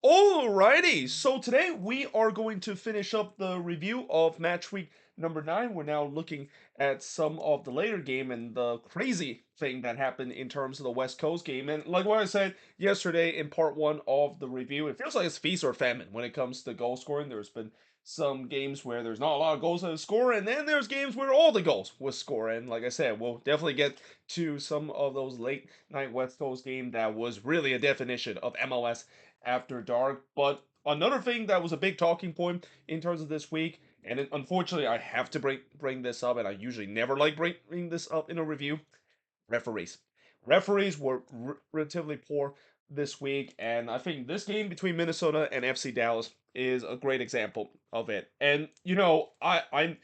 Alrighty, so today we are going to finish up the review of match week number 9. We're now looking at some of the later game and the crazy thing that happened in terms of the West Coast game. And like what I said yesterday in part 1 of the review, it feels like it's feast or famine when it comes to goal scoring. There's been some games where there's not a lot of goals to score, and then there's games where all the goals was scored. And like I said, we'll definitely get to some of those late night West Coast game that was really a definition of MLS after dark. But another thing that was a big talking point in terms of this week, and unfortunately I have to bring this up, and I usually never like bringing this up in a review. Referees. Referees were relatively poor this week, and I think this game between Minnesota and FC Dallas is a great example of it. And I'm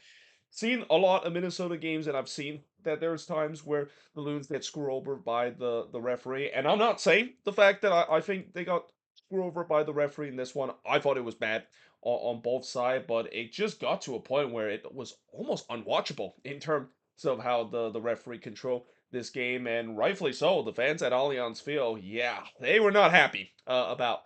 seen a lot of Minnesota games, and I've seen that there's times where the Loons get screwed over by the referee. And I'm not saying the fact that I think they got screwed over by the referee in this one. I thought it was bad on both sides, but it just got to a point where it was almost unwatchable in terms of how the referee controlled this game, and rightfully so. The fans at Allianz Field, yeah, they were not happy about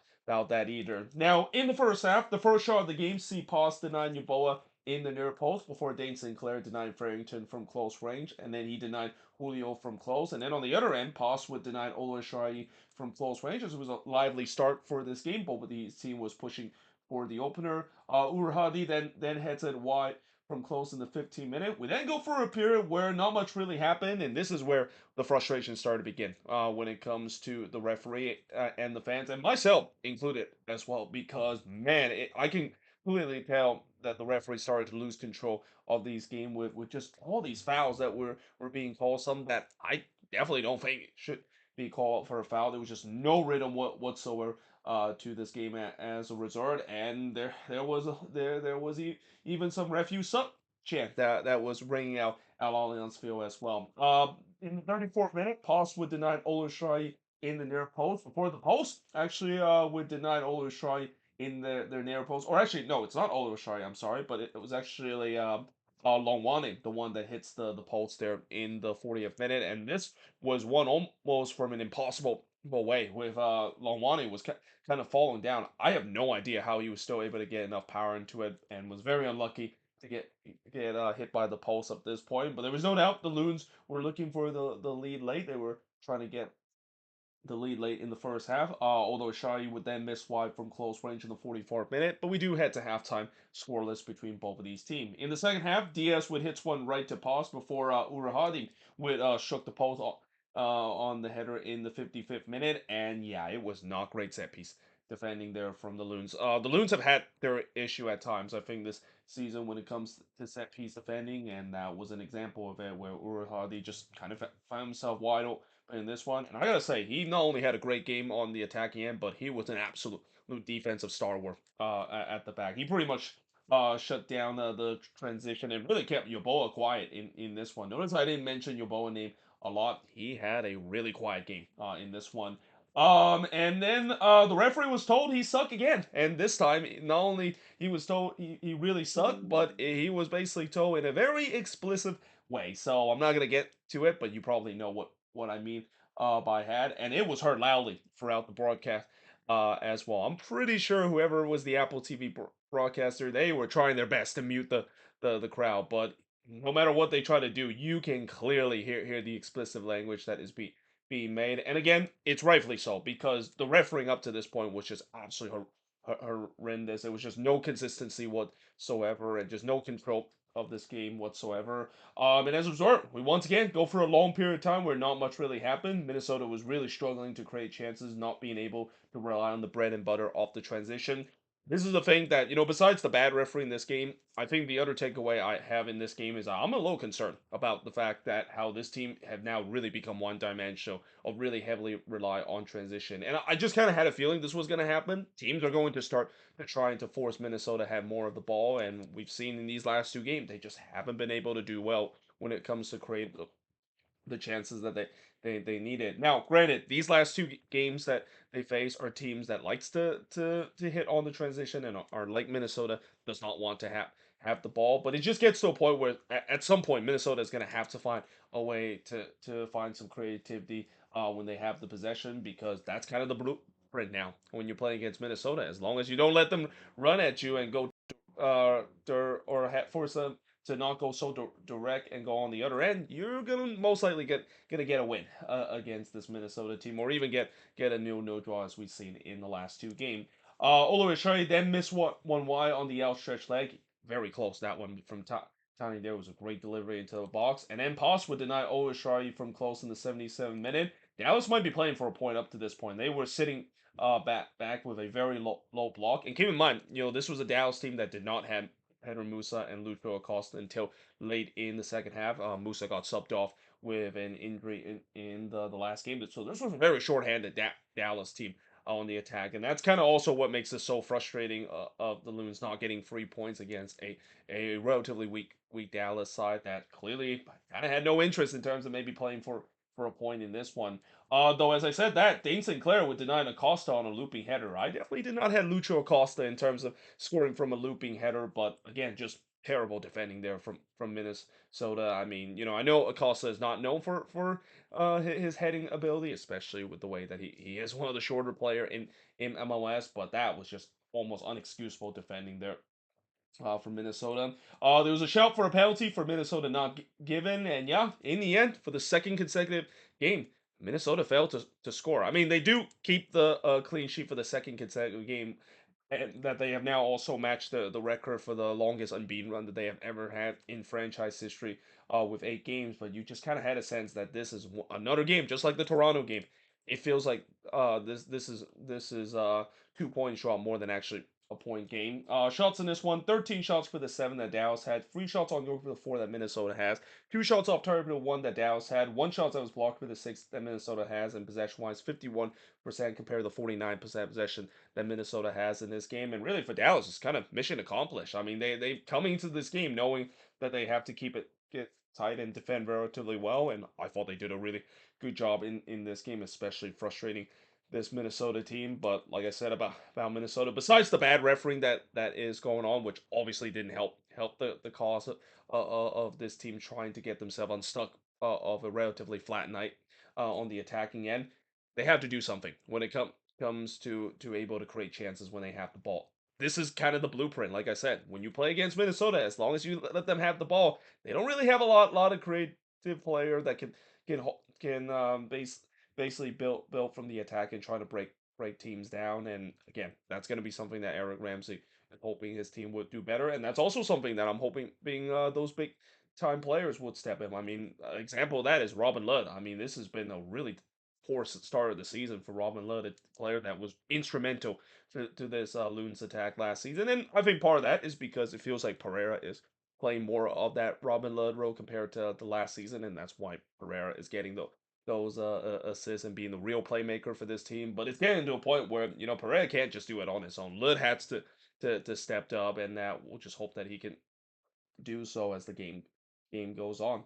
that either. Now, in the first half, the first shot of the game, see Pos denied Yaboa in the near post before Dane Sinclair denied Farrington from close range, and then he denied Julio from close. And then on the other end, Pos would deny Oluwaseyi from close range. It was a lively start for this game. Both of the team was pushing for the opener. Urhadi then heads it wide from close in the 15-minute. We then go for a period where not much really happened, and this is where the frustration started to begin when it comes to the referee and the fans, and myself included as well, because man, I can clearly tell that the referee started to lose control of these games with just all these fouls that were being called. Some that I definitely don't think should be called for a foul. There was just no rhythm whatsoever to this game as a result, and there was even some refuse sub chant that was ringing out at Allianz Field as well. In the 34th minute, Post would deny Olushai in the near post before the post actually would deny Olushai in their near post. Or actually, no, it's not Olushai. I'm sorry, but it was actually Longwane, the one that hits the post there in the 40th minute, and this was one almost from an impossible way with Longwane was kind of falling down. I have no idea how he was still able to get enough power into it, and was very unlucky to get hit by the post at this point. But there was no doubt the Loons were looking for the lead late. They were trying to get the lead late in the first half, although Shai would then miss wide from close range in the 44th minute. But we do head to halftime scoreless between both of these teams. In the second half, Diaz would hit one right to post before Urahadi would shook the post on the header in the 55th minute. And yeah, it was not great set piece defending there from the Loons. The Loons have had their issue at times, I think, this season when it comes to set piece defending, and that was an example of it where Urahadi just kind of found himself wide open in this one. And I gotta say, he not only had a great game on the attacking end, but he was an absolute defensive star work at the back. He pretty much shut down the transition and really kept Yoboa quiet in this one. Notice I didn't mention Yoboa name a lot. He had a really quiet game in this one. And then the referee was told he sucked again, and this time not only he was told he really sucked, but he was basically told in a very explicit way. So I'm not gonna get to it, but you probably know what I mean by had, and it was heard loudly throughout the broadcast as well. I'm pretty sure whoever was the Apple TV broadcaster, they were trying their best to mute the crowd, but no matter what they try to do, you can clearly hear the explicit language that is being made. And again, it's rightfully so, because the refereeing up to this point was just absolutely horrendous. There was just no consistency whatsoever, and just no control of this game whatsoever. And as a result, we once again go for a long period of time where not much really happened. Minnesota was really struggling to create chances, not being able to rely on the bread and butter of the transition. This is the thing that, besides the bad referee in this game, I think the other takeaway I have in this game is I'm a little concerned about the fact that how this team have now really become one-dimensional, or really heavily rely on transition. And I just kind of had a feeling this was going to happen. Teams are going to start trying to force Minnesota to have more of the ball, and we've seen in these last two games, they just haven't been able to do well when it comes to create the chances that they needed. Now, granted, these last two games that they face are teams that likes to hit on the transition, and are like Minnesota, does not want to have the ball. But it just gets to a point where at some point Minnesota is going to have to find a way to find some creativity when they have the possession, because that's kind of the blueprint now when you're playing against Minnesota. As long as you don't let them run at you and go force them to not go so direct and go on the other end, you're gonna most likely gonna get a win against this Minnesota team, or even get a nil draw as we've seen in the last two games. Oluwashari then missed one wide on the outstretched leg, very close that one from Tony. There was a great delivery into the box, and then Poss would deny Oluwashari from close in the 77th minute. Dallas might be playing for a point up to this point. They were sitting back with a very low block. And keep in mind, this was a Dallas team that did not have Pedro Musa and Lucho Acosta until late in the second half. Musa got subbed off with an injury in the last game. So this was a very short-handed Dallas team on the attack, and that's kind of also what makes this so frustrating of the Loons not getting 3 points against a relatively weak Dallas side that clearly kind of had no interest in terms of maybe playing for a point in this one. Though, as I said, that Dane Sinclair would deny Acosta on a looping header. I definitely did not have Lucho Acosta in terms of scoring from a looping header, but again, just terrible defending there from Minnesota. I mean, I know Acosta is not known for his heading ability, especially with the way that he is one of the shorter player in MLS, but that was just almost unexcusable defending there from Minnesota. There was a shout for a penalty for Minnesota not given, and yeah, in the end, for the second consecutive game, Minnesota failed to score. I mean, they do keep the clean sheet for the second consecutive game, and that they have now also matched the record for the longest unbeaten run that they have ever had in franchise history with 8 games. But you just kind of had a sense that this is another game, just like the Toronto game. It feels like this is 2 points draw more than actually a point game. Shots in this one, 13 shots for the 7 that Dallas had, 3 shots on goal for the 4 that Minnesota has, 2 shots off target for the 1 that Dallas had, 1 shot that was blocked for the 6 that Minnesota has, and possession-wise, 51% compared to the 49% possession that Minnesota has in this game. And really for Dallas, it's kind of mission accomplished. I mean, they coming into this game knowing that they have to get tight and defend relatively well, and I thought they did a really good job in this game, especially frustrating this Minnesota team. But like I said about Minnesota, besides the bad refereeing that is going on, which obviously didn't help the cause of this team trying to get themselves unstuck of a relatively flat night on the attacking end, they have to do something when it comes to able to create chances when they have the ball. This is kind of the blueprint. Like I said, when you play against Minnesota, as long as you let them have the ball, they don't really have a lot of creative player that can basically built from the attack and trying to break teams down. And again, that's going to be something that Eric Ramsey is hoping his team would do better. And that's also something that I'm hoping being those big time players would step in. I mean, an example of that is Robin Ludd. I mean, this has been a really poor start of the season for Robin Ludd, a player that was instrumental to this Loons attack last season. And I think part of that is because it feels like Pereira is playing more of that Robin Ludd role compared to the last season, and that's why Pereira is getting those assists and being the real playmaker for this team. But it's getting to a point where Pereira can't just do it on his own. Lud has to step up, and that we'll just hope that he can do so as the game goes on.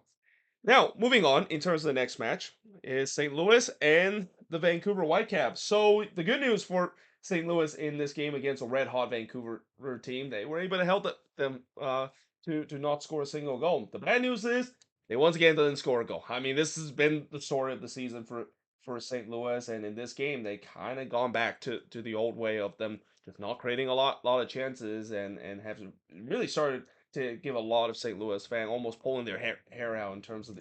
Now, moving on in terms of the next match is St. Louis and the Vancouver Whitecaps. So the good news for St. Louis in this game against a red hot Vancouver team, they were able to help them to not score a single goal. The bad news is they once again didn't score a goal. I mean, this has been the story of the season for St. Louis, and in this game they kind of gone back to the old way of them just not creating a lot of chances and have really started to give a lot of St. Louis fans almost pulling their hair out in terms of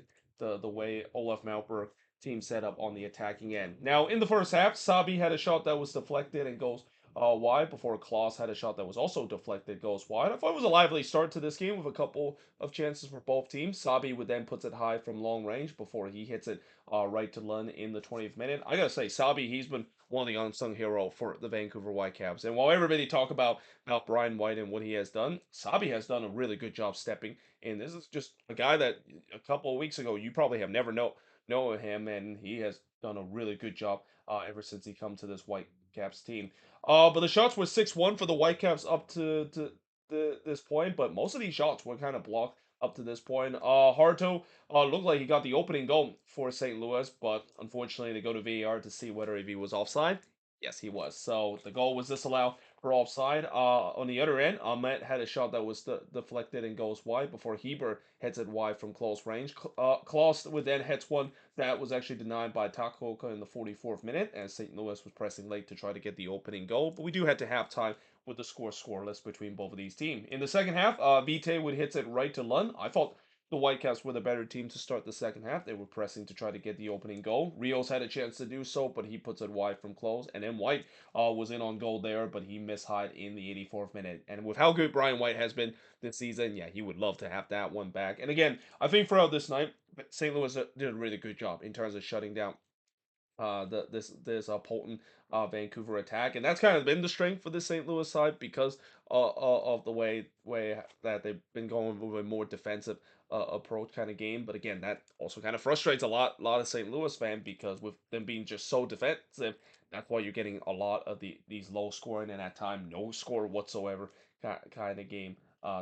the way Olaf Malper team set up on the attacking end. Now, in the first half, Sabi had a shot that was deflected and goes wide before Klaus had a shot that was also deflected, goes wide. I thought it was a lively start to this game with a couple of chances for both teams. Sabi would then puts it high from long range before he hits it right to Lund in the 20th minute. I gotta say, Sabi, he's been one of the unsung hero for the Vancouver Whitecaps. And while everybody talk about Brian White and what he has done, Sabi has done a really good job stepping in. This is just a guy that a couple of weeks ago you probably have never know him, and he has done a really good job ever since he come to this Whitecaps team. But the shots were 6-1 for the Whitecaps up to this point, but most of these shots were kind of blocked up to this point. Harto looked like he got the opening goal for St. Louis, but unfortunately they go to VAR to see whether if he was offside. Yes, he was. So the goal was disallowed for offside. On the other end, Ahmet had a shot that was deflected and goes wide before Heber heads it wide from close range. Klaus would then hits one that was actually denied by Takoka in the 44th minute, as St. Louis was pressing late to try to get the opening goal. But we do head to halftime with the score scoreless between both of these teams. In the second half, Vite would hits it right to Lund. I thought the Whitecaps were the better team to start the second half. They were pressing to try to get the opening goal. Rios had a chance to do so, but he puts it wide from close. And then White was in on goal there, but he mishied in the 84th minute. And with how good Brian White has been this season, yeah, he would love to have that one back. And again, I think throughout this night, St. Louis did a really good job in terms of shutting down this potent Vancouver attack, and that's kind of been the strength for the St. Louis side because of the way that they've been going with a more defensive approach kind of game. But again, that also kind of frustrates a lot of St. Louis fans because with them being just so defensive, that's why you're getting a lot of these low scoring and at time no score whatsoever kind of game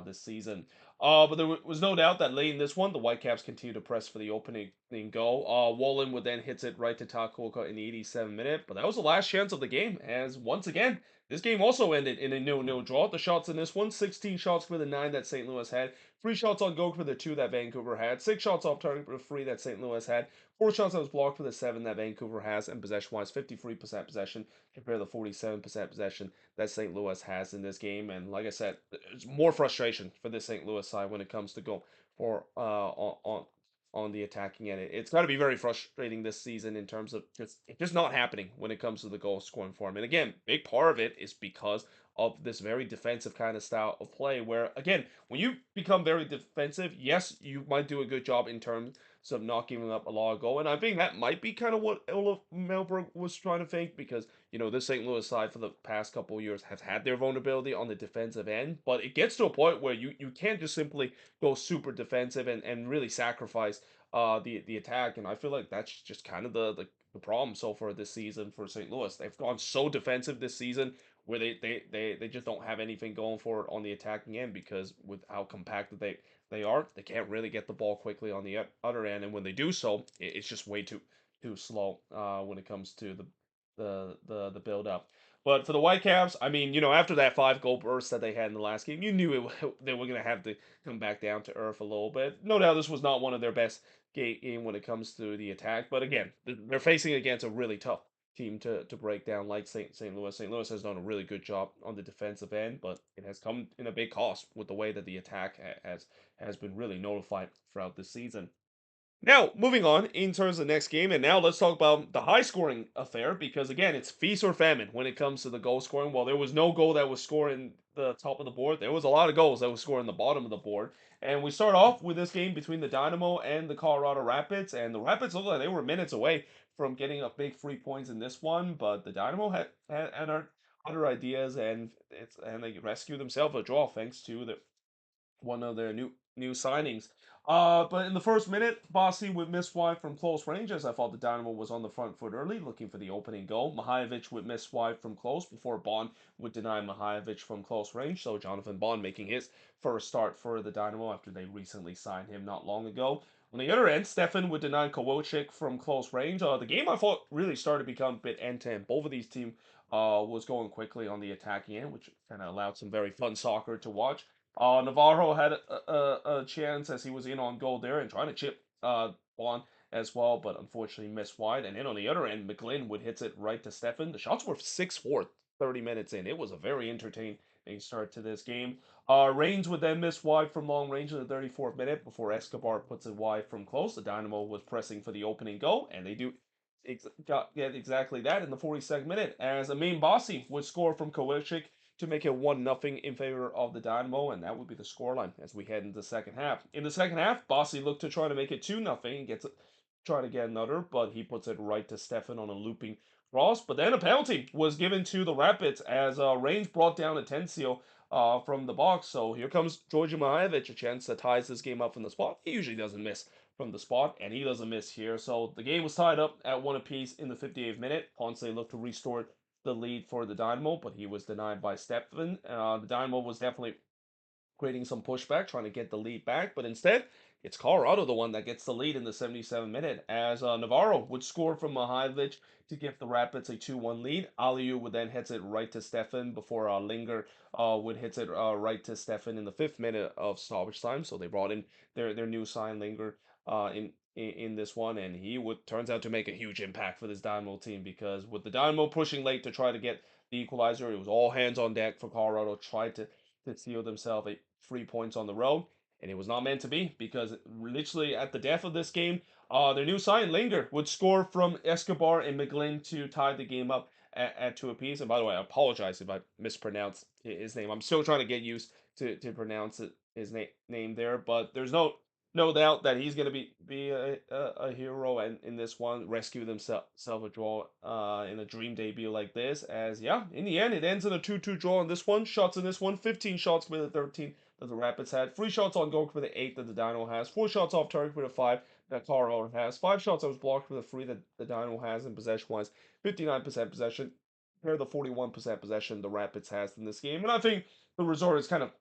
this season. But there was no doubt that late in this one, the Whitecaps continued to press for the opening goal. Wallen would then hits it right to Takoka in the 87th minute, but that was the last chance of the game, as once again, this game also ended in a 0-0 draw. The shots in this one, 16 shots for the 9 that St. Louis had, 3 shots on goal for the 2 that Vancouver had, 6 shots off target for the 3 that St. Louis had, 4 shots that was blocked for the 7 that Vancouver has, and possession-wise, 53% possession compared to the 47% possession that St. Louis has in this game. And like I said, there's more frustration for the St. Louis side when it comes to go for on the attacking end. It's got to be very frustrating this season in terms of just not happening when it comes to the goal scoring form. And again, big part of it is because of this very defensive kind of style of play where again, when you become very defensive, yes, you might do a good job in terms of not giving up a lot of goal. And I think that might be kind of what Olaf Melberg was trying to think because this St. Louis side for the past couple of years have had their vulnerability on the defensive end, but it gets to a point where you can't just simply go super defensive and really sacrifice the attack. And I feel like that's just kind of the problem so far this season for St. Louis. They've gone so defensive this season where they just don't have anything going for it on the attacking end because with how compacted they are, they can't really get the ball quickly on the other end, and when they do so, it's just way too slow when it comes to the build up. But for the Whitecaps, I mean, after that 5 goal burst that they had in the last game, you knew they were going to have to come back down to earth a little bit. No doubt this was not one of their best game when it comes to the attack, but again, they're facing against a really tough team to break down like St. Louis. St. Louis has done a really good job on the defensive end, but it has come in a big cost with the way that the attack has been really notified throughout the season. Now, moving on in terms of the next game, and now let's talk about the high scoring affair because again, it's feast or famine when it comes to the goal scoring. While there was no goal that was scored in the top of the board, there was a lot of goals that was scored in the bottom of the board. And we start off with this game between the Dynamo and the Colorado Rapids, and the Rapids looked like they were minutes away from getting a big 3 points in this one, but the Dynamo had other ideas, and they rescued themselves a draw thanks to the one of their new signings. But in the first minute, Bossy would miss wide from close range as I thought the Dynamo was on the front foot early, looking for the opening goal. Mahajevic would miss wide from close before Bond would deny Mahajevic from close range. So Jonathan Bond making his first start for the Dynamo after they recently signed him not long ago. On the other end, Stefan would deny Kowalczyk from close range. The game I thought really started to become a bit end-to-end. Both of these teams was going quickly on the attacking end, which kind of allowed some very fun soccer to watch. Navarro had a chance as he was in on goal there and trying to chip Bond as well, but unfortunately missed wide. And then on the other end, McGlynn would hits it right to Stefan. The shots were 6-4, 30 minutes in. It was a very entertaining start to this game. Reigns would then miss wide from long range in the 34th minute before Escobar puts it wide from close. The Dynamo was pressing for the opening goal, and they do get exactly that in the 42nd minute as Amin Bassi would score from Kowalczyk to make it 1-0 in favor of the Dynamo, and that would be the scoreline as we head into the second half. In the second half, Bossy looked to try to make it 2-0 and try to get another, but he puts it right to Stefan on a looping cross. But then a penalty was given to the Rapids as Reigns brought down Atencio from the box. So here comes Georgi Mahajevic, a chance that ties this game up from the spot. He usually doesn't miss from the spot, and he doesn't miss here. So the game was tied up at 1 apiece in the 58th minute. Ponce looked to restore the lead for the Dynamo, but he was denied by Stefan. The Dynamo was definitely creating some pushback, trying to get the lead back, but instead it's Colorado the one that gets the lead in the 77th minute as Navarro would score from Mihailovic to give the Rapids a 2-1 lead. Aliu would then hits it right to Stefan before Linger would hits it right to Stefan in the 5th minute of stoppage time. So they brought in their new sign Linger in this one, and he would turns out to make a huge impact for this Dynamo team because with the Dynamo pushing late to try to get the equalizer, it was all hands on deck for Colorado. Tried to seal themselves 3 points on the road, and it was not meant to be because literally at the death of this game, their new sign Linger would score from Escobar and McGlynn to tie the game up at two apiece. And by the way, I apologize if I mispronounce his name. I'm still trying to get used to pronounce his name there, but there's no doubt that he's going to be a hero and in this one rescue themselves a draw in a dream debut like this. As yeah, in the end it ends in a 2-2 draw in this one. Shots in this one, 15 shots with the 13 that the Rapids had, 3 shots on goal for the 8 that the Dynamo has, 4 shots off target with a 5 that Colorado has, 5 shots that was blocked with a 3 that the Dynamo has, in possession wise 59% possession compared to the 41% possession the Rapids has in this game. And I think the result is kind of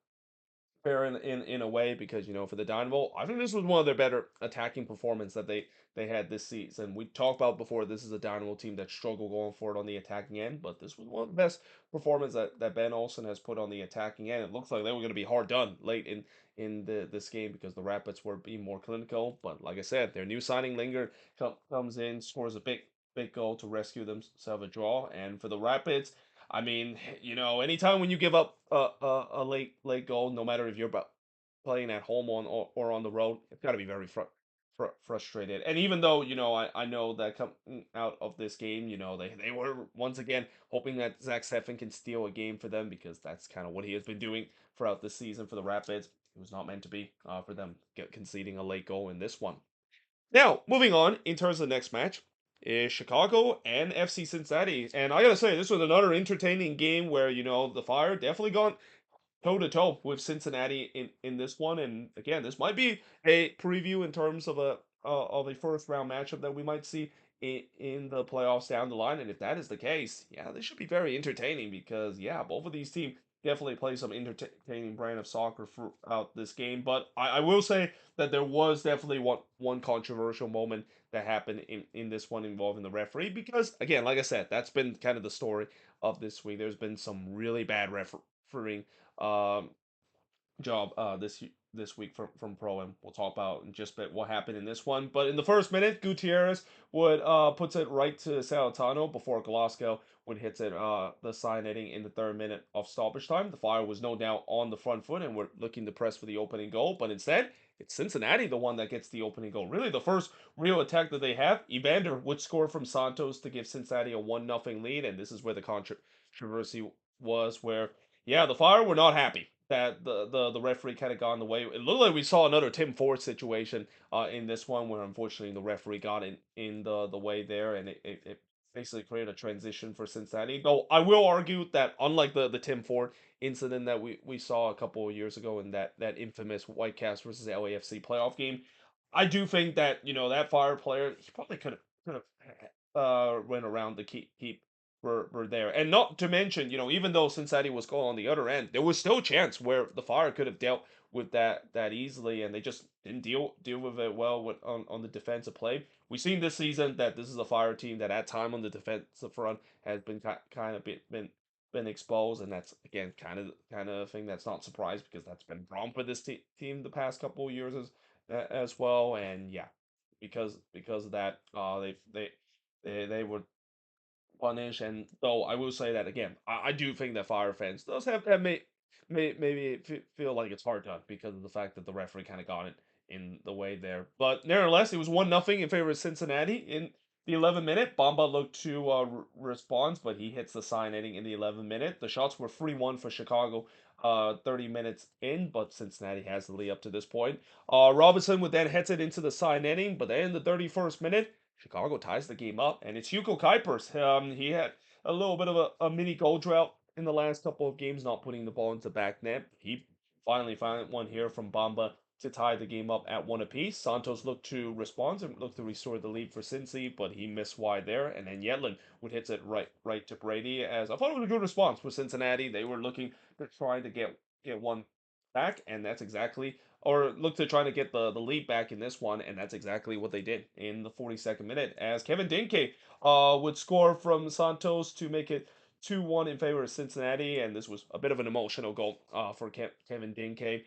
fair in a way because for the Dynamo, I think this was one of their better attacking performance that they had this season. We talked about before this is a Dynamo team that struggled going for it on the attacking end, but this was one of the best performances that Ben Olsen has put on the attacking end. It looks like they were going to be hard done late in this game because the Rapids were being more clinical. But like I said, their new signing Linger comes in, scores a big goal to rescue themselves a draw, and for the Rapids. I mean, anytime when you give up a late goal, no matter if you're playing at home or on the road, it's got to be very frustrated. And even though I know that coming out of this game, they were once again hoping that Zach Steffen can steal a game for them because that's kind of what he has been doing throughout the season for the Rapids. It was not meant to be for them conceding a late goal in this one. Now, moving on in terms of the next match is Chicago and FC Cincinnati. And I gotta say, this was another entertaining game where, the Fire definitely got toe to toe with Cincinnati in this one. And again, this might be a preview in terms of a first round matchup that we might see in the playoffs down the line. And if that is the case, yeah, this should be very entertaining because yeah, both of these teams definitely play some entertaining brand of soccer throughout this game. But I will say that there was definitely one controversial moment that happened in this one involving the referee because again, like I said, that's been kind of the story of this week. There's been some really bad refereeing um, job this week from Pro, and we'll talk about in just a bit what happened in this one. But in the first minute, Gutierrez would puts it right to Salatano before Glasgow would hit it the side netting in the 3rd minute of stoppage time. The Fire was no doubt on the front foot and were looking to press for the opening goal, but instead it's Cincinnati the one that gets the opening goal. Really, the first real attack that they have. Evander would score from Santos to give Cincinnati a 1-0 lead, and this is where the controversy was, where yeah, the Fire were not happy that the referee kind of got in the way. It looked like we saw another Tim Ford situation in this one where unfortunately the referee got in the way there, and it basically created a transition for Cincinnati. Though I will argue that unlike the Tim Ford incident that we saw a couple of years ago in that infamous Whitecaps versus LAFC playoff game, I do think that that Fire player he probably could have went around to keep were there. And not to mention, even though Cincinnati was going on the other end, there was still a chance where the Fire could have dealt with that easily, and they just didn't deal with it well on the defensive play. We've seen this season that this is a Fire team that at time on the defensive front has been kind of been exposed, and that's again kind of a thing that's not surprised because that's been wrong for this team the past couple of years as well. And yeah, because of that, they were punish. And though I will say that again, I do think that Fire fans does have maybe feel like it's hard done because of the fact that the referee kind of got it in the way there. But nevertheless, it was 1-0 in favor of Cincinnati in the 11th minute. Bamba looked to response, but he hits the side netting in the 11th minute. The shots were 3-1 for Chicago. 30 minutes in, but Cincinnati has the lead up to this point. Robinson would then hit it into the side netting, but then in the 31st minute, Chicago ties the game up, and it's Hugo Kuipers. He had a little bit of a mini goal drought in the last couple of games, not putting the ball into back net. He finally found one here from Bamba to tie the game up at one apiece. Santos looked to respond and looked to restore the lead for Cincy, but he missed wide there. And then Yedlin would hit it right to Brady. As I thought it was a good response for Cincinnati. They were looking to try to get one back, and that's exactly or look to try to get the lead back in this one, and that's exactly what they did in the 42nd minute, as Kevin Dinke would score from Santos to make it 2-1 in favor of Cincinnati, and this was a bit of an emotional goal for Kevin Dinke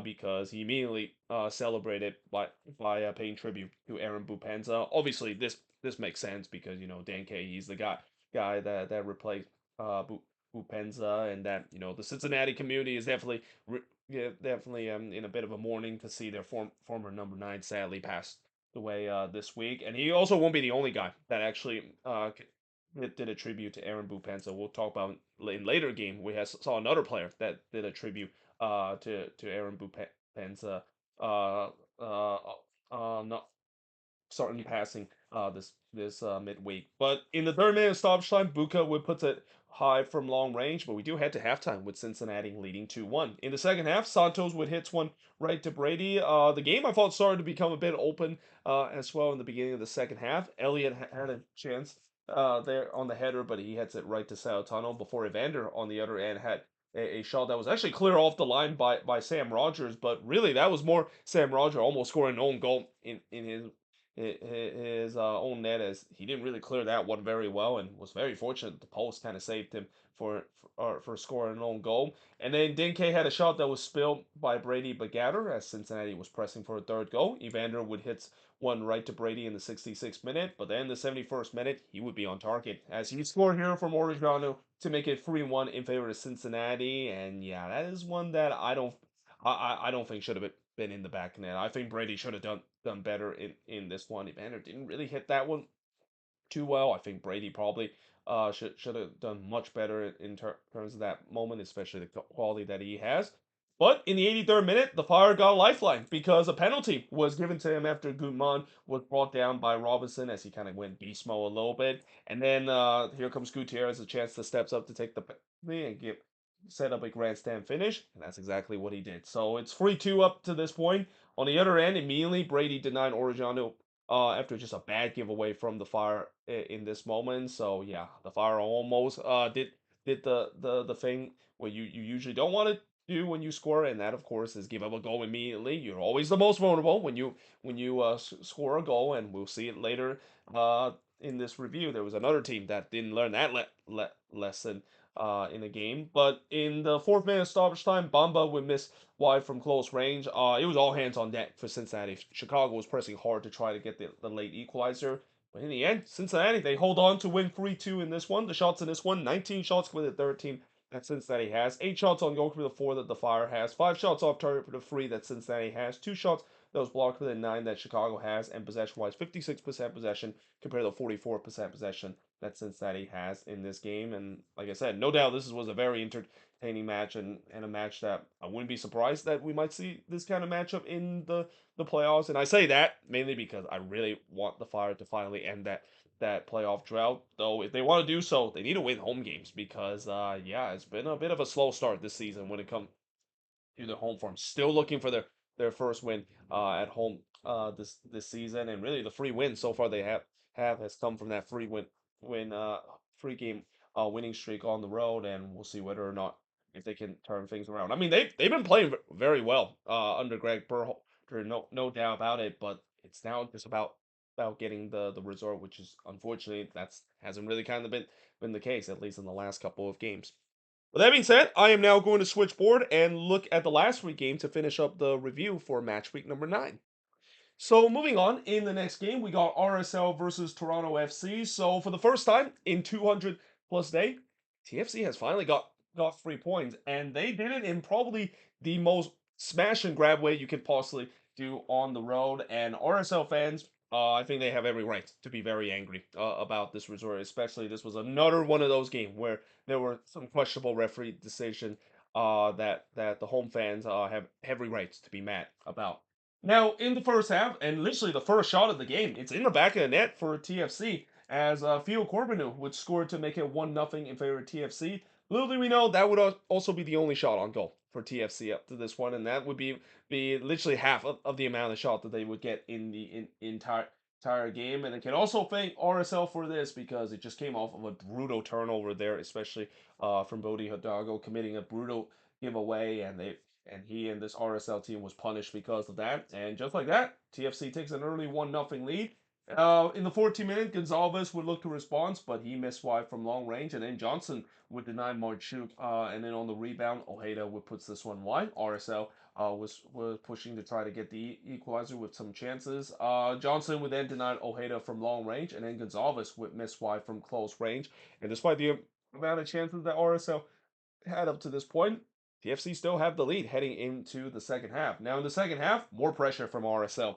because he immediately celebrated by paying tribute to Aaron Bupenza. Obviously, this makes sense because Dinke, he's the guy that replaced Bupenza, and that the Cincinnati community is definitely in a bit of a mourning to see their former number 9 sadly passed away this week. And he also won't be the only guy that actually did a tribute to Aaron Bupenza. We'll talk about in later game. Saw another player that did a tribute to Aaron Bupenza. Uh, uh, Not starting passing this midweek. But in the third minute of stoppage time, Buka would put it high from long range, but we do head to halftime with Cincinnati leading 2-1. In the second half, Santos would hit one right to Brady. The game I thought started to become a bit open as well in the beginning of the second half. Elliott had a chance there on the header, but he hits it right to Tunnel before Evander on the other end had a shot that was actually clear off the line by Sam Rogers, but really that was more Sam Rogers almost scoring an own goal in his own net, as he didn't really clear that one very well and was very fortunate the post kind of saved him for scoring an own goal. And then Dinke had a shot that was spilled by Brady Bagatter as Cincinnati was pressing for a third goal. Evander would hit one right to Brady in the 66th minute, but then the 71st minute he would be on target as he scored here from Orejano to make it 3-1 in favor of Cincinnati. And yeah, that is one that I don't think should have been in the back net. I think Brady should have done better in this one. Evander didn't really hit that one too well. I think Brady probably should have done much better in terms of that moment, especially the quality that he has. But in the 83rd minute, the Fire got a lifeline because a penalty was given to him after Guzman was brought down by Robinson as he kind of went beast mode a little bit. And then here comes Gutierrez, a chance to steps up to take the penalty and set up a grandstand finish, and that's exactly what he did. So it's 3-2 up to this point. On the other end, immediately Brady denied Orejano after just a bad giveaway from the Fire in this moment. So yeah, the Fire almost did the thing what you usually don't want to do when you score, and that of course is give up a goal immediately. You're always the most vulnerable when you score a goal, and we'll see it later in this review. There was another team that didn't learn that lesson in the game. But in the fourth minute stoppage time, Bamba would miss wide from close range. It was all hands on deck for Cincinnati. Chicago was pressing hard to try to get the late equalizer. But in the end, Cincinnati, they hold on to win 3-2 in this one. The shots in this one, 19 shots for the 13 that Cincinnati has. 8 shots on goal for the 4 that the Fire has. 5 shots off target for the 3 that Cincinnati has. 2 shots that was blocked for the 9 that Chicago has. And possession-wise, 56% possession compared to 44% possession that Cincinnati has in this game. And like I said, no doubt this was a very entertaining match and a match that I wouldn't be surprised that we might see this kind of matchup in the playoffs. And I say that mainly because I really want the Fire to finally end that playoff drought. Though if they want to do so, they need to win home games because yeah, it's been a bit of a slow start this season when it comes to their home form. Still looking for their first win at home this season, and really the free win so far they have has come from that free game winning streak on the road, and we'll see whether or not if they can turn things around. I mean they've been playing very well under Greg Berhalter, no doubt about it, but it's now just about getting the result, which is unfortunately that's hasn't really kind of been the case, at least in the last couple of games. With that being said, I am now going to switch board and look at the last week game to finish up the review for match week number 9. So moving on, in the next game, we got RSL versus Toronto FC. So for the first time in 200 plus day, TFC has finally got 3 points, and they did it in probably the most smash and grab way you could possibly do on the road. And RSL fans, I think they have every right to be very angry about this result. Especially this was another one of those games where there were some questionable referee decision that the home fans have every right to be mad about. Now, in the first half, and literally the first shot of the game, it's in the back of the net for TFC as Theo Corbinu would score to make it 1-0 in favor of TFC. Little do we know that would also be the only shot on goal for TFC up to this one, and that would be literally half of the amount of shot that they would get in the entire game. And I can also thank RSL for this because it just came off of a brutal turnover there, especially from Bodie Hidalgo committing a brutal giveaway, and and he and this RSL team was punished because of that. And just like that, TFC takes an early 1-0 lead. In the 14th minute, Gonzalez would look to respond, but he missed wide from long range, and then Johnson would deny Marchuk. And then on the rebound, Ojeda would put this one wide. RSL was pushing to try to get the equalizer with some chances. Johnson would then deny Ojeda from long range, and then Gonzalez would miss wide from close range. And despite the amount of chances that RSL had up to this point, TFC still have the lead heading into the second half. Now in the second half, more pressure from RSL.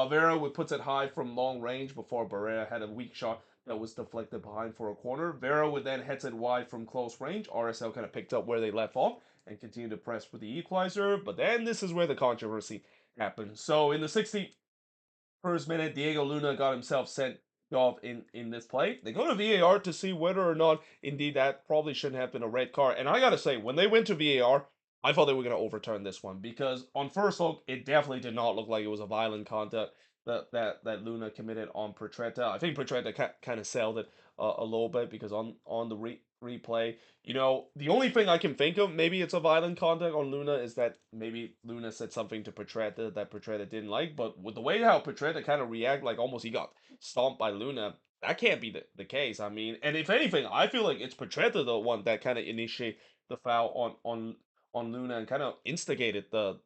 Vera would puts it high from long range before Barrera had a weak shot that was deflected behind for a corner. Vera would then heads it wide from close range. RSL kind of picked up where they left off and continued to press for the equalizer. But then this is where the controversy happened. So in the 61st minute, Diego Luna got himself sent off in this play. They go to VAR to see whether or not indeed that probably shouldn't have been a red card. And I gotta say, when they went to VAR, I thought they were gonna overturn this one because on first look, it definitely did not look like it was a violent conduct that Luna committed on Petretta. I think Petretta kind of sold it a little bit because on the replay, the only thing I can think of, maybe it's a violent conduct on Luna, is that maybe Luna said something to Petretta that Petretta didn't like. But with the way how Petretta kind of reacted, like almost he got stomped by Luna, that can't be the case. I mean, and if anything, I feel like it's Petretta the one that kind of initiated the foul on Luna and kind of instigated the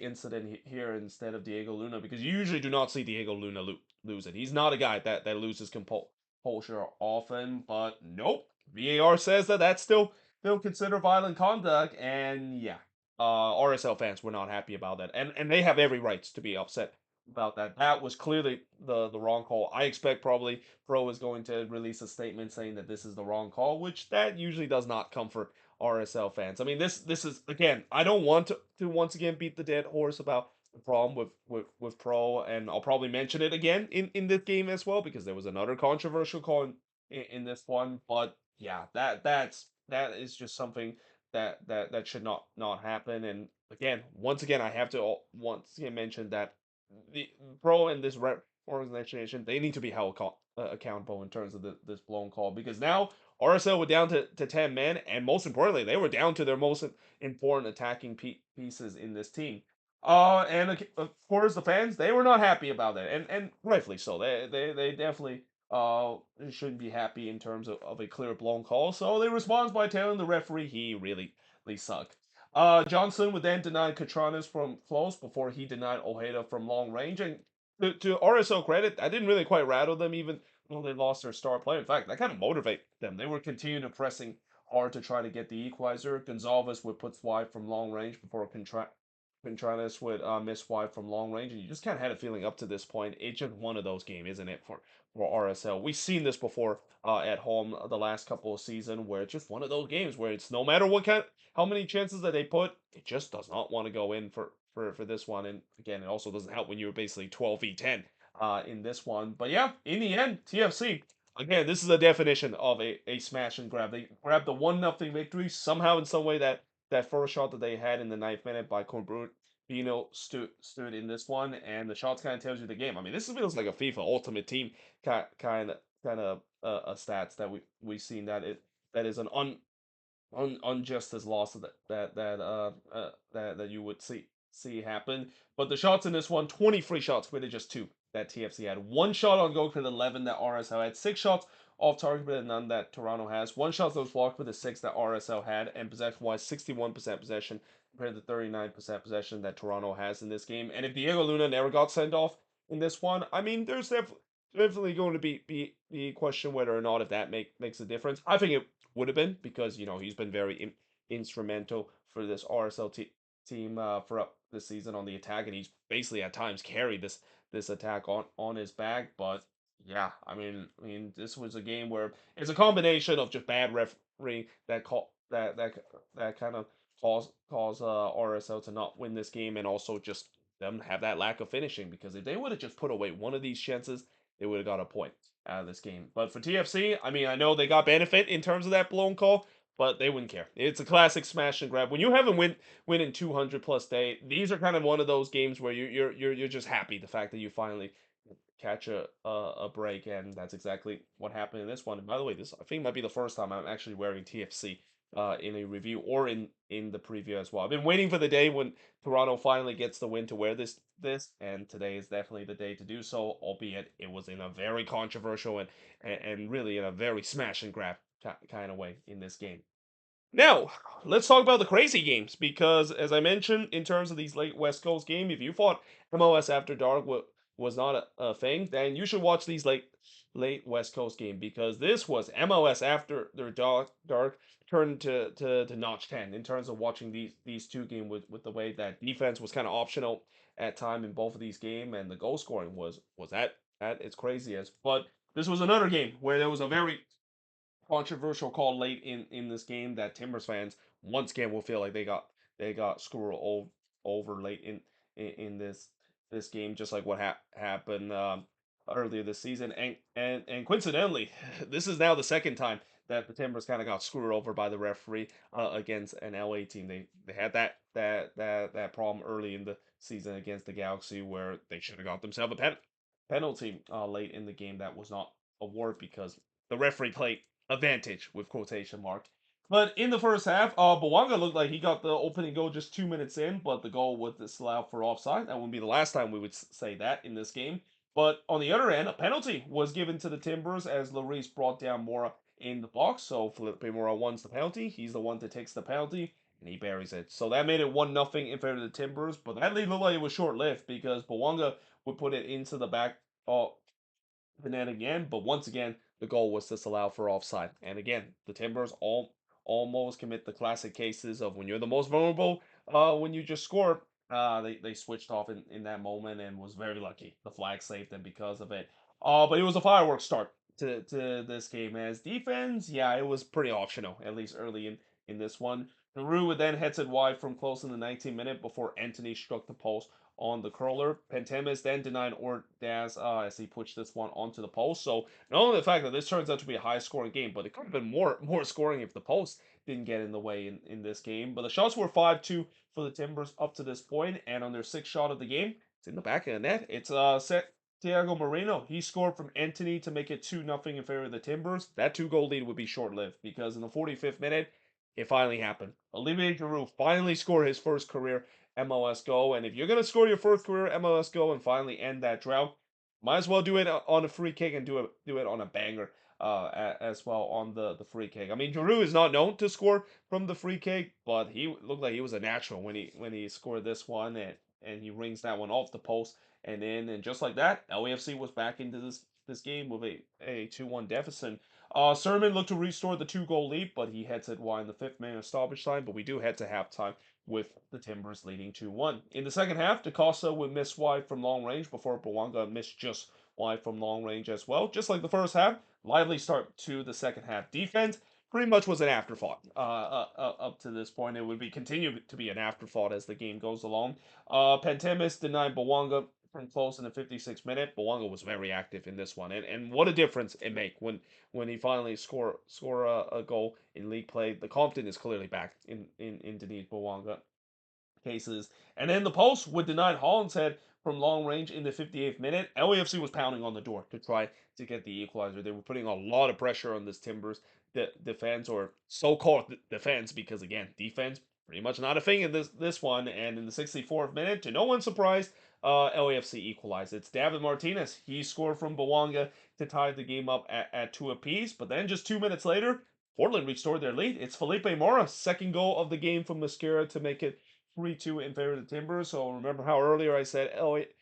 incident here instead of Diego Luna, because you usually do not see Diego Luna lose it. He's not a guy that loses composure often, but nope. VAR says that that's still considered violent conduct, and yeah, RSL fans were not happy about that, and they have every right to be upset about that. That was clearly the wrong call. I expect probably Pro is going to release a statement saying that this is the wrong call, which that usually does not comfort RSL fans. I mean, this is, again, I don't want to once again beat the dead horse about the problem with Pro, and I'll probably mention it again in this game as well because there was another controversial call in this one. But yeah, that is just something that should not happen. And again, once again, I have to once again mention that the Pro and this organization, they need to be held accountable in terms of this blown call, because now RSL were down to 10 men, and most importantly, they were down to their most important attacking pieces in this team. And of course, the fans, they were not happy about that, and rightfully so. They definitely shouldn't be happy in terms of a clear blown call. So they respond by telling the referee he really sucked. Johnson would then deny Catranas from close before he denied Ojeda from long range. And to RSL credit, that didn't really quite rattle them, even though they lost their star player. In fact, that kind of motivated them. They were continuing pressing hard to try to get the equalizer. Gonzalez would put wide from long range before Contreras would miss wide from long range. And you just kind of had a feeling up to this point, it's just one of those games, isn't it, for RSL? We've seen this before at home the last couple of seasons, where it's just one of those games where it's no matter how many chances that they put, it just does not want to go in for this one. And again, it also doesn't help when you're basically 12v10 in this one. But yeah, in the end, TFC. Again, this is a definition of a smash and grab. They grabbed the 1-0 victory somehow in some way. That first shot that they had in the ninth minute by Corbino stood in this one, and the shots kind of tells you the game. I mean, this feels like a FIFA Ultimate Team kind of a stats that we've seen, that is an unjust as loss that you would see happen. But the shots in this one, 23 shots, with just two that TFC had. One shot on goal with 11 that RSL had. Six shots off target with none that Toronto has. One shot that was blocked with a six that RSL had. And possession-wise, 61% possession compared to 39% possession that Toronto has in this game. And if Diego Luna never got sent off in this one, I mean, there's definitely going to be the question whether or not if that makes a difference. I think it would have been, because he's been very instrumental for this RSL team for up this season on the attack, and he's basically at times carried this attack on his back. But yeah, I mean, this was a game where it's a combination of just bad refereeing that kind of cause RSL to not win this game, and also just them have that lack of finishing, because if they would have just put away one of these chances, they would have got a point out of this game. But for TFC, I mean, I know they got benefit in terms of that blown call, but they wouldn't care. It's a classic smash and grab. When you haven't win in 200 plus day, these are kind of one of those games where you're just happy the fact that you finally catch a break, and that's exactly what happened in this one. And by the way, this I think might be the first time I'm actually wearing TFC in a review or in the preview as well. I've been waiting for the day when Toronto finally gets the win to wear this, and today is definitely the day to do so. Albeit it was in a very controversial and really in a very smash and grab kind of way in this game. Now, let's talk about the crazy games because, as I mentioned, in terms of these late West Coast game, if you thought MLS After Dark was not a thing, then you should watch these late West Coast game because this was MLS After their dark turned to notch 10 in terms of watching these two games with the way that defense was kind of optional at time in both of these games and the goal scoring was at its craziest. But this was another game where there was a very controversial call late in this game that Timbers fans once again will feel like they got screwed over late in this game, just like what happened earlier this season. And coincidentally, this is now the second time that the Timbers kind of got screwed over by the referee against an LA team. They had that problem early in the season against the Galaxy where they should have got themselves a penalty late in the game that was not awarded because the referee played advantage with quotation mark. But in the first half, Bawanga looked like he got the opening goal just 2 minutes in, but the goal was disallowed for offside. That wouldn't be the last time we would say that in this game. But on the other end, a penalty was given to the Timbers as Lloris brought down Mora in the box. So Felipe Mora wins the penalty. He's the one that takes the penalty and he buries it. So that made it 1-0 in favor of the Timbers. But that lead looked like it was short lived because Bawanga would put it into the back the net again, but once again, the goal was disallowed for offside. And again, the Timbers almost commit the classic cases of when you're the most vulnerable, when you just score. They switched off in that moment and was very lucky. The flag saved them because of it. But it was a fireworks start to this game as defense. Yeah, it was pretty optional at least early in this one. Peru would then heads it wide from close in the 19th minute before Anthony struck the post on the curler. Pantemis then denied Ordaz as he pushed this one onto the post. So not only the fact that this turns out to be a high scoring game, but it could have been more scoring if the post didn't get in the way in this game. But the shots were 5-2 for the Timbers up to this point, and on their sixth shot of the game, it's in the back of the net. It's set Thiago Moreno. He scored from Anthony to make it 2-0 in favor of the Timbers. That two-goal lead would be short-lived because in the 45th minute, it finally happened. Olivier Giroud finally scored his first career MLS goal. And if you're going to score your first career MLS goal and finally end that drought, might as well do it on a free kick and do it on a banger as well on the free kick. I mean, Giroud is not known to score from the free kick, but he looked like he was a natural when he scored this one and he rings that one off the post and in and just like that, LAFC was back into this game with a 2-1 deficit. Sermon looked to restore the two-goal lead, but he heads it wide in the fifth minute of stoppage time. But we do head to halftime with the Timbers leading 2-1. In the second half, DaCosta would miss wide from long range before Bawanga missed just wide from long range as well. Just like the first half, lively start to the second half. Defense pretty much was an afterthought up to this point. It would be continue to be an afterthought as the game goes along. Pantemis denied Bawanga from close in the 56th minute. Bawanga was very active in this one, and what a difference it make when he finally score a goal in league play. The confidence is clearly back in Denise Bawanga cases. And then the post would deny Holland's head from long range in the 58th minute. LAFC was pounding on the door to try to get the equalizer. They were putting a lot of pressure on this Timbers defense or so-called defense because again, defense pretty much not a thing in this one. And in the 64th minute, to no one's surprise, LAFC equalized. It's David Martinez. He scored from Bawanga to tie the game up at two apiece. But then just 2 minutes later, Portland restored their lead. It's Felipe Mora, second goal of the game from Mosquera to make it 3-2 in favor of the Timbers. So remember how earlier I said LAFC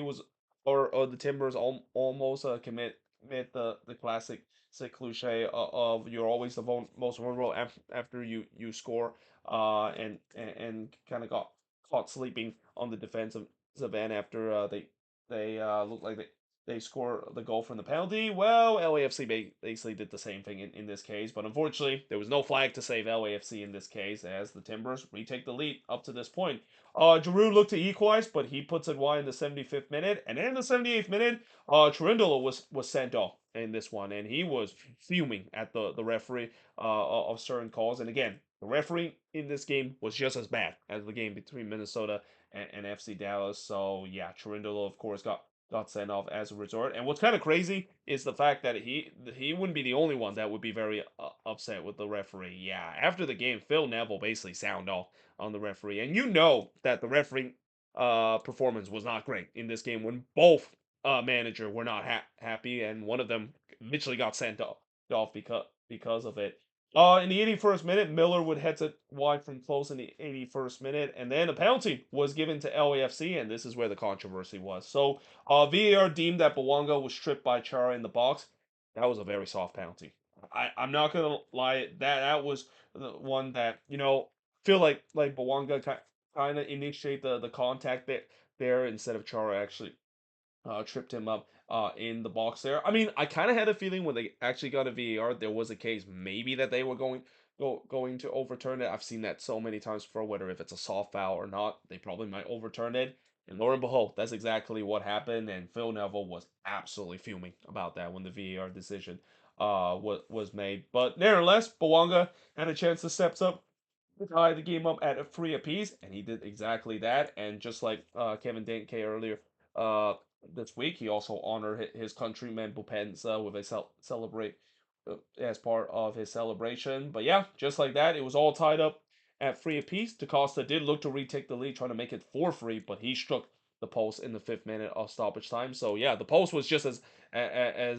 was or the Timbers almost commit the classic say cliche of you're always the most vulnerable after you score and kind of got caught sleeping on the defensive end after they looked like they score the goal from the penalty. Well, LAFC basically did the same thing in this case, but unfortunately, there was no flag to save LAFC in this case as the Timbers retake the lead up to this point. Giroud looked to equalize, but he puts it wide in the 75th minute, and then in the 78th minute, Cherundolo was sent off in this one, and he was fuming at the referee of certain calls. And again, the referee in this game was just as bad as the game between Minnesota and FC Dallas. So yeah, Cherundolo of course got got sent off as a result. And what's kind of crazy is the fact that he wouldn't be the only one that would be very upset with the referee. Yeah, after the game, Phil Neville basically sound off on the referee, and you know that the referee performance was not great in this game when both manager were not happy, and one of them literally got sent off because of it. In the 81st minute, Miller would head it wide from close in the 81st minute, and then a penalty was given to LAFC, and this is where the controversy was. So VAR deemed that Bawanga was tripped by Chara in the box. That was a very soft penalty. I'm not gonna lie, that was the one that feel like Bawanga kind of initiate the contact there instead of Chara actually tripped him up in the box there. I mean, I kind of had a feeling when they actually got a VAR, there was a case maybe that they were going to overturn it. I've seen that so many times before, whether if it's a soft foul or not, they probably might overturn it. And lo and behold, that's exactly what happened. And Phil Neville was absolutely fuming about that when the VAR decision was made. But nevertheless, Bawanga had a chance to step up to tie the game up at a three apiece, and he did exactly that. And just like Kevin Danke earlier this week, he also honored his countryman Bupensa with a celebrate as part of his celebration. But yeah, just like that, it was all tied up at three apiece. DaCosta did look to retake the lead, trying to make it 4-3, but he struck the post in the fifth minute of stoppage time. So yeah, the post was just as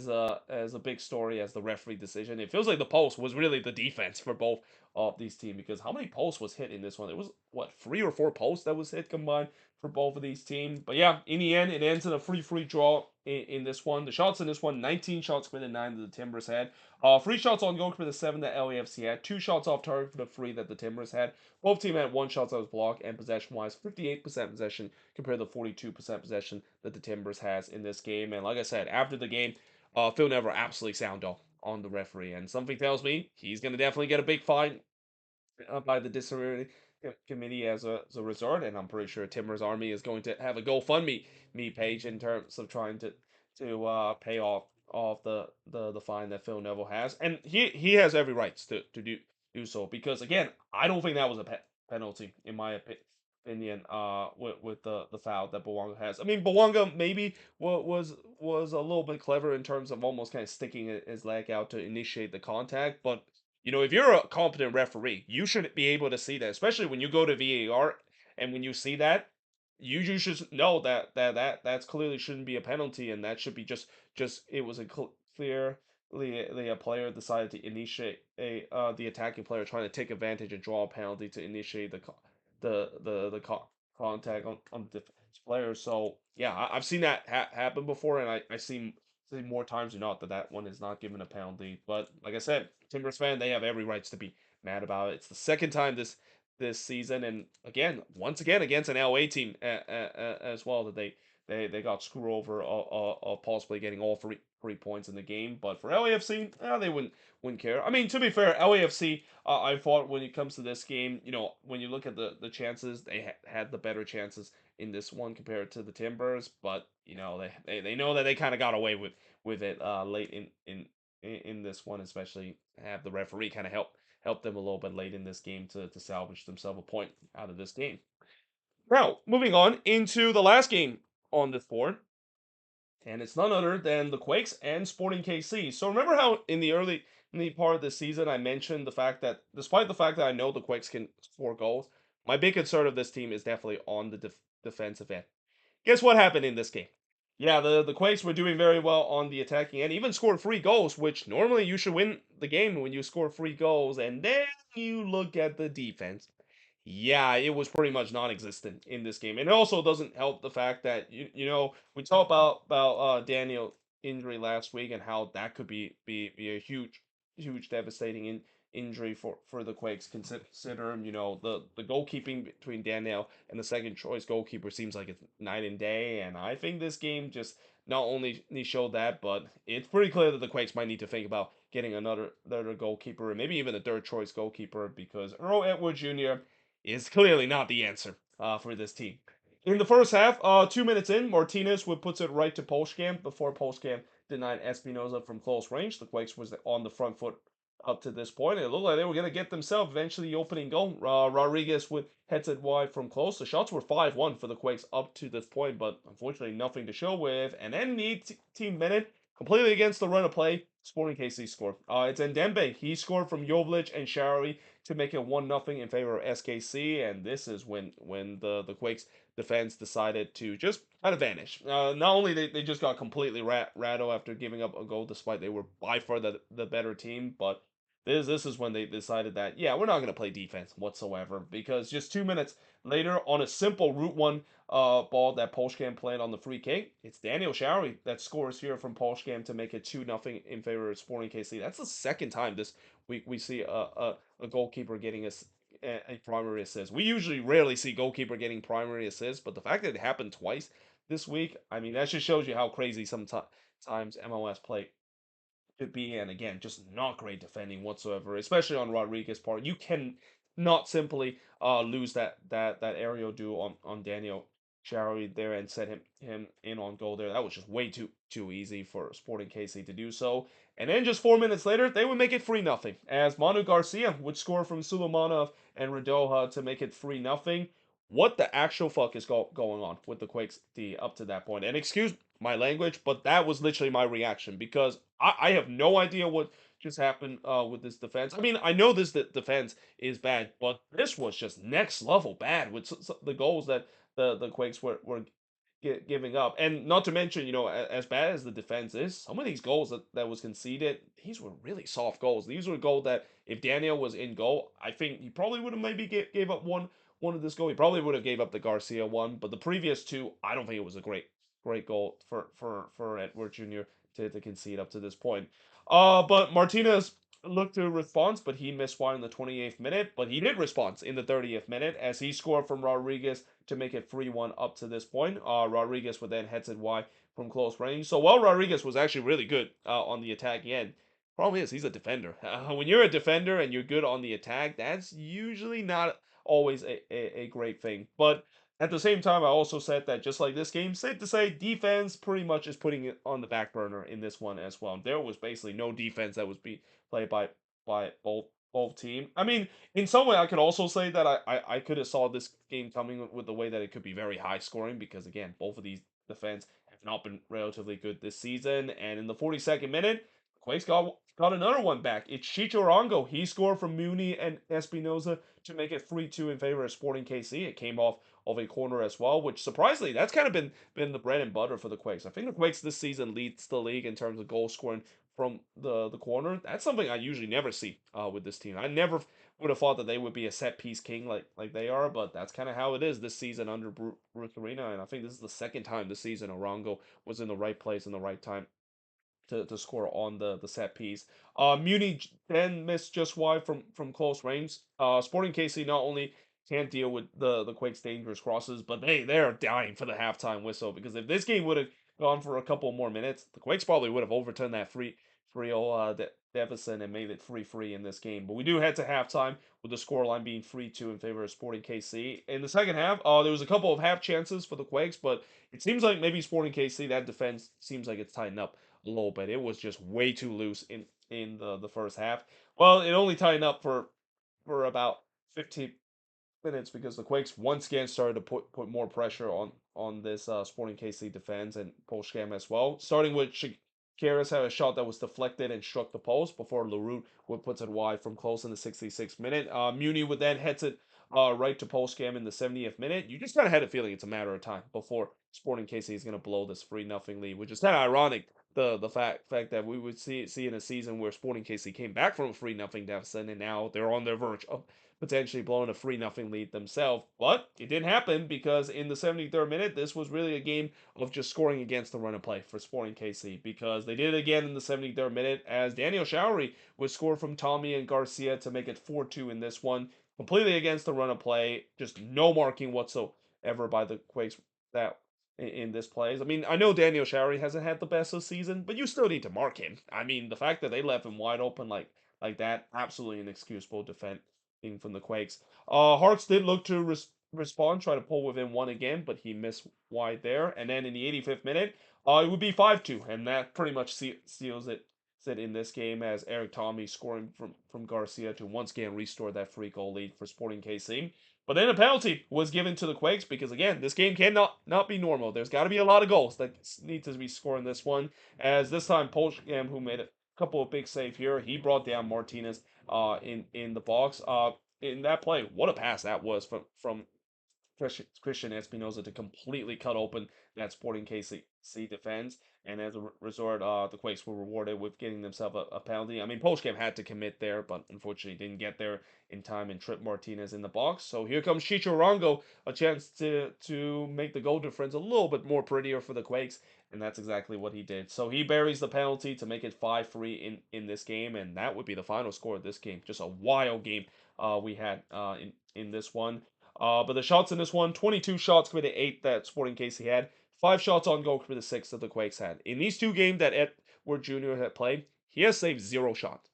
a big story as the referee decision. It feels like the post was really the defense for both of these teams because how many posts was hit in this one? It was what, 3 or 4 posts that was hit combined for both of these teams. But yeah, in the end, it ends in a free draw in this one. The shots in this one, 19 shots committed, 9 that the Timbers had. 3 shots on goal for the 7 that LAFC had. 2 shots off target for the 3 that the Timbers had. Both teams had 1 shot that was blocked, and possession-wise, 58% possession compared to the 42% possession that the Timbers has in this game. And like I said, after the game, Phil Neville absolutely sound off on the referee, and something tells me he's going to definitely get a big fine by the disciplinary committee as a resort, and I'm pretty sure Timber's Army is going to have a GoFundMe page in terms of trying to pay off the fine that Phil Neville has, and he has every rights to do so because again, I don't think that was a penalty in my opinion. With the foul that Bawanga has, I mean Bawanga maybe was a little bit clever in terms of almost kind of sticking his leg out to initiate the contact, but if you're a competent referee, you should be able to see that, especially when you go to VAR and when you see that, you should know that's clearly shouldn't be a penalty, and that should be just it was a clearly a player decided to initiate the attacking player trying to take advantage and draw a penalty to initiate the contact on the defense player. So yeah, I've seen that happen before, and I see more times than not that one is not given a penalty. But like I said, Timbers fan, they have every rights to be mad about it. It's the second time this season, and once again against an LA team as well that they got screwed over of possibly getting all three points in the game. But for LAFC, they wouldn't care. I mean, to be fair, LAFC, I thought when it comes to this game, when you look at the chances, they had the better chances in this one compared to the Timbers. But they know that they kind of got away with it late in this one, especially have the referee kind of help them a little bit late in this game to salvage themselves a point out of this game. Now, moving on into the last game on this board, and it's none other than the Quakes and Sporting KC. So remember how in the part of the season I mentioned the fact that despite the fact that I know the Quakes can score goals, my big concern of this team is definitely on the defensive end. Guess what happened in this game? Yeah, the Quakes were doing very well on the attacking end, even scored 3 goals, which normally you should win the game when you score 3 goals, and then you look at the defense. Yeah, it was pretty much non-existent in this game, and it also doesn't help the fact that we talked about Daniel injury last week and how that could be a huge devastating injury for the Quakes. Consider the goalkeeping between Daniel and the second choice goalkeeper seems like it's night and day, and I think this game just not only showed that, but it's pretty clear that the Quakes might need to think about getting another goalkeeper, and maybe even a third choice goalkeeper, because Earl Edwards Jr. is clearly not the answer for this team. In the first half, 2 minutes in, Martinez would puts it right to Polskamp before Polskamp denied Espinoza from close range. The Quakes was on the front foot up to this point. It looked like they were going to get themselves eventually the opening goal. Rodriguez with headed wide from close. The shots were 5-1 for the Quakes up to this point, but unfortunately nothing to show with. And then in the 18th minute, completely against the run of play, Sporting KC scored. It's Ndembe. He scored from Jovic and Shari to make it 1-0 in favor of SKC. And this is when the Quakes defense decided to just kind of vanish. Not only they just got completely rattled after giving up a goal, despite they were by far the better team, but this is when they decided that, yeah, we're not going to play defense whatsoever, because just 2 minutes later, on a simple Route 1 ball that Polsham played on the free kick, it's Daniel Showery that scores here from Polsham to make it 2-0 in favor of Sporting KC. That's the second time this week we see a goalkeeper getting a primary assist. We usually rarely see goalkeeper getting primary assists, but the fact that it happened twice this week, I mean, that just shows you how crazy sometimes MLS play could be. And again, just not great defending whatsoever, especially on Rodriguez's part. You can not simply lose that aerial duel on Daniel Showery there and set him in on goal there. That was just way too easy for Sporting KC to do so. And then just 4 minutes later, they would make it 3-0 as Manu Garcia would score from Sulamanov and Radoja to make it 3-0. What the actual fuck is going on with the Quakes up to that point? And excuse my language, but that was literally my reaction, because I have no idea what just happened with this defense. I mean, I know this defense is bad, but this was just next level bad with the goals that the Quakes were giving up. And not to mention, as bad as the defense is, some of these goals that was conceded, these were really soft goals. These were goals that if Daniel was in goal, I think he probably would have maybe gave up one of this goal. He probably would have gave up the Garcia one, but the previous two, I don't think it was a great goal for Edward Jr. To concede up to this point. But Martinez looked to respond, but he missed one in the 28th minute. But he did respond in the 30th minute as he scored from Rodriguez to make it 3-1 up to this point. Rodriguez would then head it wide from close range. So while Rodriguez was actually really good on the attacking end, problem is he's a defender. When you're a defender and you're good on the attack, that's usually not always a great thing. But at the same time, I also said that just like this game, safe to say, defense pretty much is putting it on the back burner in this one as well. There was basically no defense that was being played by both team. I mean, in some way, I could also say that I could have saw this game coming with the way that it could be very high scoring, because again, both of these defense have not been relatively good this season. And in the 42nd minute, Quakes got another one back. It's Chicho Arango. He scored from Muni and Espinoza to make it 3-2 in favor of Sporting KC. It came off of a corner as well, which surprisingly, that's kind of been the bread and butter for the Quakes. I think the Quakes this season leads the league in terms of goal scoring from the corner. That's something I usually never see with this team. I never would have thought that they would be a set piece king like they are, but that's kind of how it is this season under Bruce Arena. And I think this is the second time this season Arango was in the right place in the right time to score on the set piece. Muni then missed just wide from close range. Sporting KC not only can't deal with the Quakes' dangerous crosses, but they're dying for the halftime whistle, because if this game would have gone for a couple more minutes, the Quakes probably would have overturned that 3-0 deficit and made it 3-3 in this game. But we do head to halftime with the scoreline being 3-2 in favor of Sporting KC. In the second half, there was a couple of half chances for the Quakes, but it seems like maybe Sporting KC, that defense seems like it's tightened up a little bit. It was just way too loose in the first half. Well, it only tightened up for about 15 minutes, because the Quakes once again started to put more pressure on this Sporting KC defense and Polsham as well. Starting with Shakaris had a shot that was deflected and struck the post before LaRue would put it wide from close in the 66th minute. Muni would then head it right to Polsham in the 70th minute. You just kind of had a feeling it's a matter of time before Sporting KC is going to blow this 3-0 lead, which is kind of ironic. The fact that we would see in a season where Sporting KC came back from a 3-0 deficit, and now they're on their verge of potentially blowing a 3-0 lead themselves. But it didn't happen, because in the 73rd minute, this was really a game of just scoring against the run of play for Sporting KC, because they did it again in the 73rd minute as Daniel Showery would score from Tommy and Garcia to make it 4-2 in this one. Completely against the run of play, just no marking whatsoever by the Quakes that in this plays. I mean, I know Daniel Showery hasn't had the best of season, but you still need to mark him. I mean, the fact that they left him wide open like that, absolutely inexcusable defense from the Quakes. Harks did look to respond, try to pull within one again, but he missed wide there. And then in the 85th minute, it would be 5-2, and that pretty much it in this game as Eric Tommy scoring from Garcia to once again restore that free goal lead for Sporting KC. But then a penalty was given to the Quakes because again, this game cannot not be normal. There's got to be a lot of goals that need to be scored in this one. As this time Polsham, who made a couple of big saves here, he brought down Martinez in the box. In that play, what a pass that was from Christian Espinoza to completely cut open that Sporting KC defense. And as a result, the Quakes were rewarded with getting themselves a penalty. I mean, Postgame had to commit there, but unfortunately didn't get there in time and tripped Martinez in the box. So here comes Chicho Arango, a chance to make the goal difference a little bit more prettier for the Quakes, and that's exactly what he did. So he buries the penalty to make it 5-3 in this game, and that would be the final score of this game. Just a wild game we had in this one. But the shots in this one, 22 shots compared to 8 that Sporting KC had. 5 shots on goal compared to 6 that the Quakes had. In these 2 games that Edward Jr. had played, he has saved 0 shots.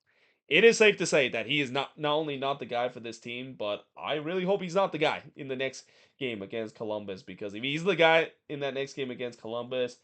It is safe to say that he is not only not the guy for this team, but I really hope he's not the guy in the next game against Columbus, because if he's the guy in that next game against Columbus,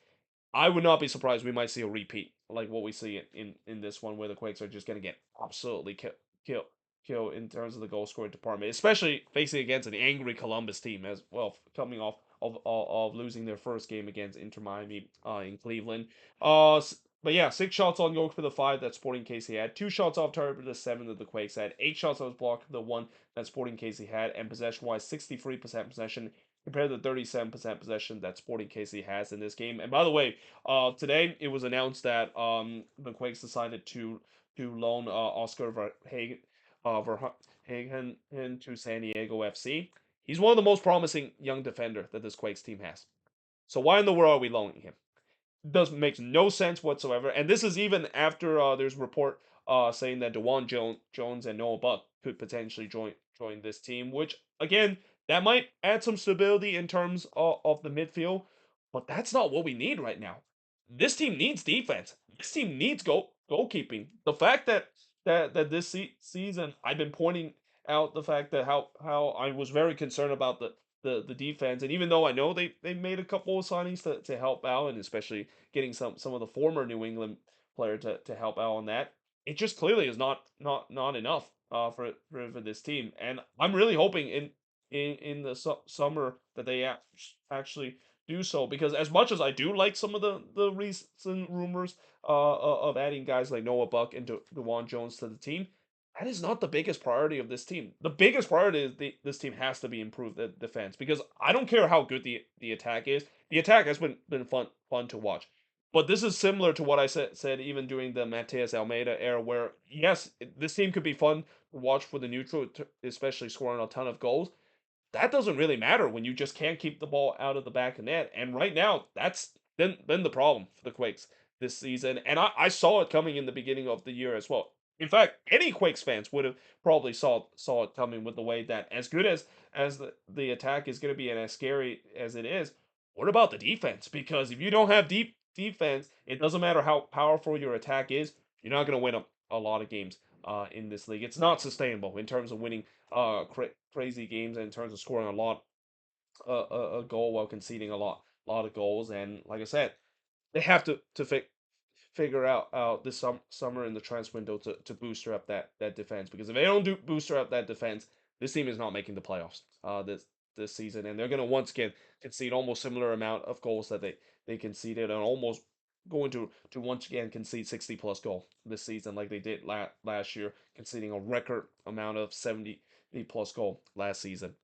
I would not be surprised we might see a repeat like what we see in this one, where the Quakes are just going to get absolutely kill, kill in terms of the goal scoring department, especially facing against an angry Columbus team as well, coming off of losing their first game against Inter Miami in Cleveland. But yeah, 6 shots on goal for the 5 that Sporting KC had, 2 shots off target for the 7 that the Quakes had, 8 shots on block for the 1 that Sporting KC had, and possession-wise, 63% possession compared to the 37% possession that Sporting KC has in this game. And by the way, today it was announced that the Quakes decided to loan Oscar Verhagen to San Diego FC. He's one of the most promising young defender that this Quakes team has. So why in the world are we loaning him? Doesn't makes no sense whatsoever. And this is even after there's report saying that DeJuan Jones and Noah Buck could potentially join this team, which again that might add some stability in terms of the midfield, but that's not what we need right now. This team needs defense. This team needs goalkeeping. The fact that this season I've been pointing out the fact that how I was very concerned about the defense, and even though I know they made a couple of signings to help out, and especially getting some of the former New England player to help out on that, it just clearly is not enough for this team. And I'm really hoping in the summer that they actually do so, because as much as I do like some of the recent rumors of adding guys like Noah Buck and DeJuan Jones to the team, that is not the biggest priority of this team. The biggest priority is this team has to be improved at defense, because I don't care how good the attack is. The attack has been fun to watch. But this is similar to what I said even during the Matias Almeida era, where yes, this team could be fun to watch for the neutral, especially scoring a ton of goals. That doesn't really matter when you just can't keep the ball out of the back of net. And right now, that's been the problem for the Quakes this season. And I saw it coming in the beginning of the year as well. In fact, any Quakes fans would have probably saw it coming, with the way that as good as the attack is going to be and as scary as it is, what about the defense? Because if you don't have deep defense, it doesn't matter how powerful your attack is, you're not going to win a lot of games in this league. It's not sustainable in terms of winning crazy games, and in terms of scoring a lot a goal while conceding a lot of goals. And like I said, they have to figure out this summer in the transfer window to booster up that defense, because if they don't booster up that defense, this team is not making the playoffs this season, and they're going to once again concede almost similar amount of goals that they conceded, and almost going to once again concede 60 plus goal this season like they did last year, conceding a record amount of 70 plus goal last season.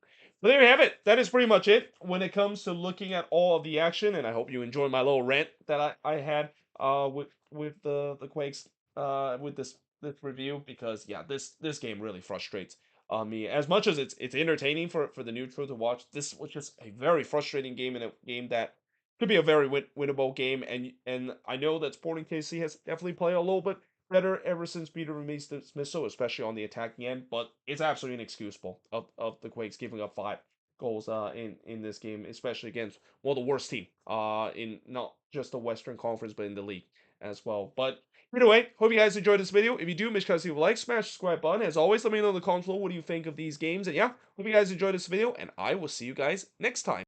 But there you have it. That is pretty much it when it comes to looking at all of the action, and I hope you enjoyed my little rant that I had with the Quakes with this review, because yeah, this game really frustrates me. As much as it's entertaining for the neutral to watch, this was just a very frustrating game, and a game that could be a very winnable game. And I know that Sporting KC has definitely played a little bit better ever since Peter Remy's dismissal, especially on the attacking end. But it's absolutely inexcusable of the Quakes giving up 5 goals in this game, especially against one of the worst team in not just the Western Conference but in the league as well. But either way, hope you guys enjoyed this video. If you do, make sure to leave a like, smash the subscribe button. As always, let me know in the comments below what do you think of these games. And yeah, hope you guys enjoyed this video, and I will see you guys next time.